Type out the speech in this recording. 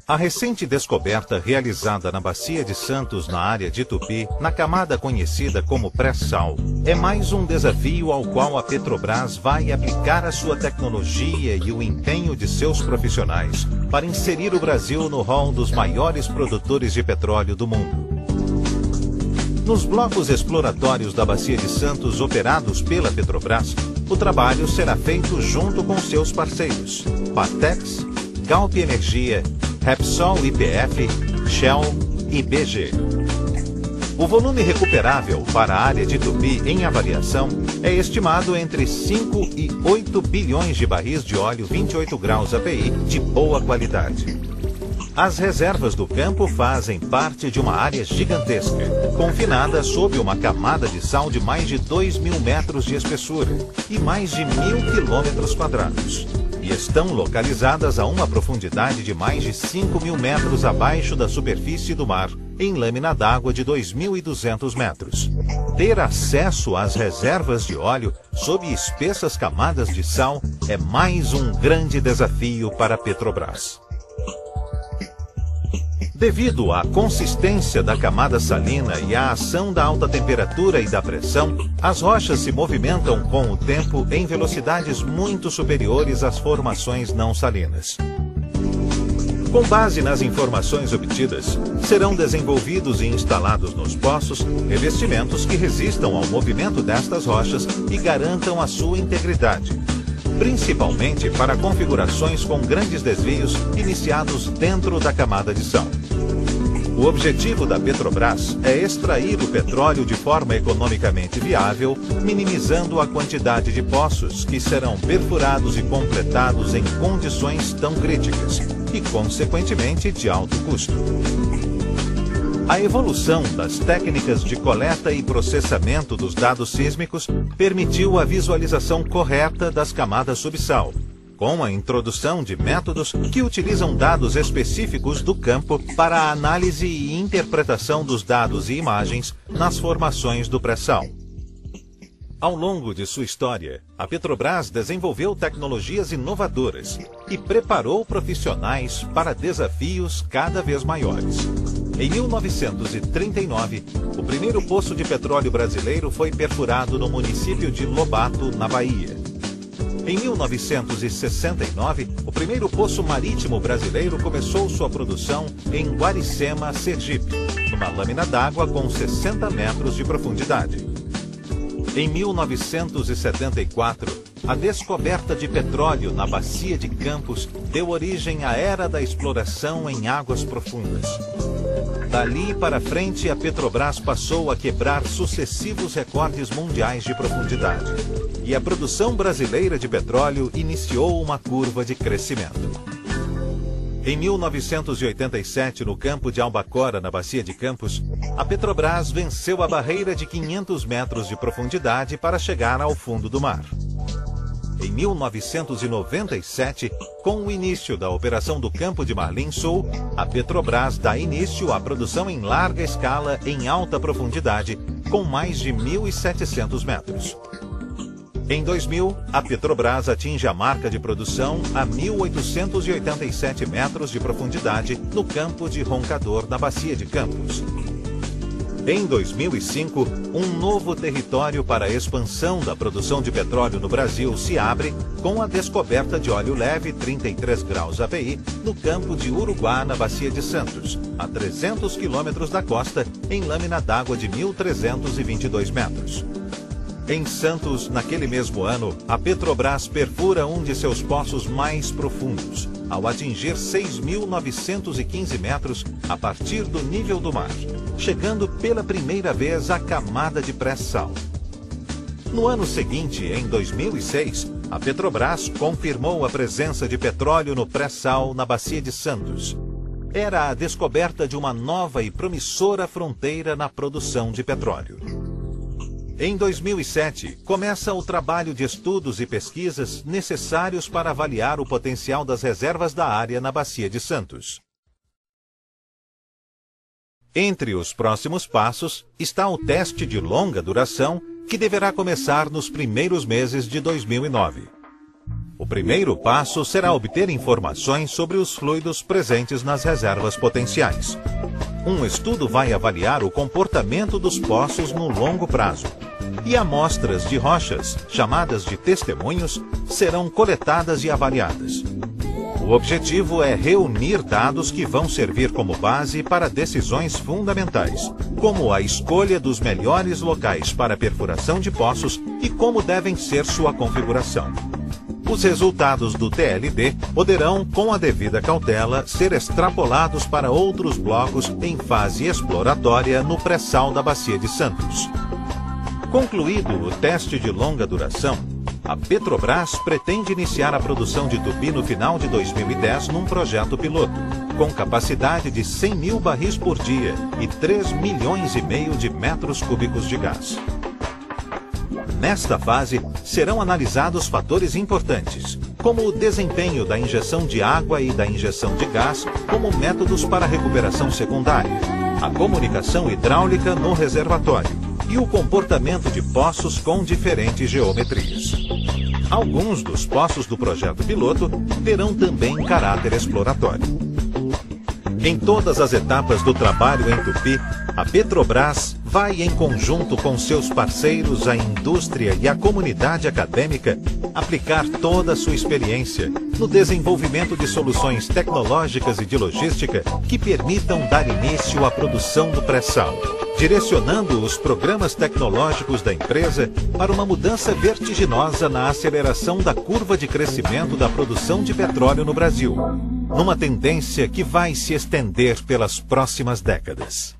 A recente descoberta realizada na Bacia de Santos, na área de Tupi, na camada conhecida como pré-sal, é mais um desafio ao qual a Petrobras vai aplicar a sua tecnologia e o empenho de seus profissionais para inserir o Brasil no rol dos maiores produtores de petróleo do mundo. Nos blocos exploratórios da Bacia de Santos operados pela Petrobras, o trabalho será feito junto com seus parceiros, Patex, Galp Energia, Repsol YPF, Shell e BG. O volume recuperável para a área de Tupi em avaliação é estimado entre 5 e 8 bilhões de barris de óleo 28 graus API de boa qualidade. As reservas do campo fazem parte de uma área gigantesca, confinada sob uma camada de sal de mais de 2.000 metros de espessura e mais de 1.000 quilômetros quadrados. E estão localizadas a uma profundidade de mais de 5.000 metros abaixo da superfície do mar, em lâmina d'água de 2.200 metros. Ter acesso às reservas de óleo sob espessas camadas de sal é mais um grande desafio para a Petrobras. Devido à consistência da camada salina e à ação da alta temperatura e da pressão, as rochas se movimentam com o tempo em velocidades muito superiores às formações não salinas. Com base nas informações obtidas, serão desenvolvidos e instalados nos poços revestimentos que resistam ao movimento destas rochas e garantam a sua integridade, principalmente para configurações com grandes desvios iniciados dentro da camada de sal. O objetivo da Petrobras é extrair o petróleo de forma economicamente viável, minimizando a quantidade de poços que serão perfurados e completados em condições tão críticas e, consequentemente, de alto custo. A evolução das técnicas de coleta e processamento dos dados sísmicos permitiu a visualização correta das camadas subsal, com a introdução de métodos que utilizam dados específicos do campo para a análise e interpretação dos dados e imagens nas formações do pré-sal. Ao longo de sua história, a Petrobras desenvolveu tecnologias inovadoras e preparou profissionais para desafios cada vez maiores. Em 1939, o primeiro poço de petróleo brasileiro foi perfurado no município de Lobato, na Bahia. Em 1969, o primeiro poço marítimo brasileiro começou sua produção em Guaricema, Sergipe, numa lâmina d'água com 60 metros de profundidade. Em 1974, a descoberta de petróleo na Bacia de Campos deu origem à era da exploração em águas profundas. Dali para frente, a Petrobras passou a quebrar sucessivos recordes mundiais de profundidade. E a produção brasileira de petróleo iniciou uma curva de crescimento. Em 1987, no campo de Albacora, na Bacia de Campos, a Petrobras venceu a barreira de 500 metros de profundidade para chegar ao fundo do mar. Em 1997, com o início da operação do campo de Marlim Sul, a Petrobras dá início à produção em larga escala em alta profundidade, com mais de 1.700 metros. Em 2000, a Petrobras atinge a marca de produção a 1.887 metros de profundidade no campo de Roncador, na Bacia de Campos. Em 2005, um novo território para a expansão da produção de petróleo no Brasil se abre com a descoberta de óleo leve 33 graus API no campo de Uruguá, na Bacia de Santos, a 300 quilômetros da costa, em lâmina d'água de 1.322 metros. Em Santos, naquele mesmo ano, a Petrobras perfura um de seus poços mais profundos, ao atingir 6.915 metros a partir do nível do mar, chegando pela primeira vez à camada de pré-sal. No ano seguinte, em 2006, a Petrobras confirmou a presença de petróleo no pré-sal na Bacia de Santos. Era a descoberta de uma nova e promissora fronteira na produção de petróleo. Em 2007, começa o trabalho de estudos e pesquisas necessários para avaliar o potencial das reservas da área na Bacia de Santos. Entre os próximos passos está o teste de longa duração, que deverá começar nos primeiros meses de 2009. O primeiro passo será obter informações sobre os fluidos presentes nas reservas potenciais. Um estudo vai avaliar o comportamento dos poços no longo prazo. E amostras de rochas, chamadas de testemunhos, serão coletadas e avaliadas. O objetivo é reunir dados que vão servir como base para decisões fundamentais, como a escolha dos melhores locais para a perfuração de poços e como devem ser sua configuração. Os resultados do TLD poderão, com a devida cautela, ser extrapolados para outros blocos em fase exploratória no pré-sal da Bacia de Santos. Concluído o teste de longa duração, a Petrobras pretende iniciar a produção de tupi no final de 2010 num projeto piloto, com capacidade de 100 mil barris por dia e 3,5 milhões de metros cúbicos de gás. Nesta fase, serão analisados fatores importantes, como o desempenho da injeção de água e da injeção de gás como métodos para recuperação secundária, a comunicação hidráulica no reservatório e o comportamento de poços com diferentes geometrias. Alguns dos poços do projeto piloto terão também caráter exploratório. Em todas as etapas do trabalho em Tupi, a Petrobras vai, em conjunto com seus parceiros, a indústria e a comunidade acadêmica, aplicar toda a sua experiência no desenvolvimento de soluções tecnológicas e de logística que permitam dar início à produção do pré-sal, direcionando os programas tecnológicos da empresa para uma mudança vertiginosa na aceleração da curva de crescimento da produção de petróleo no Brasil, numa tendência que vai se estender pelas próximas décadas.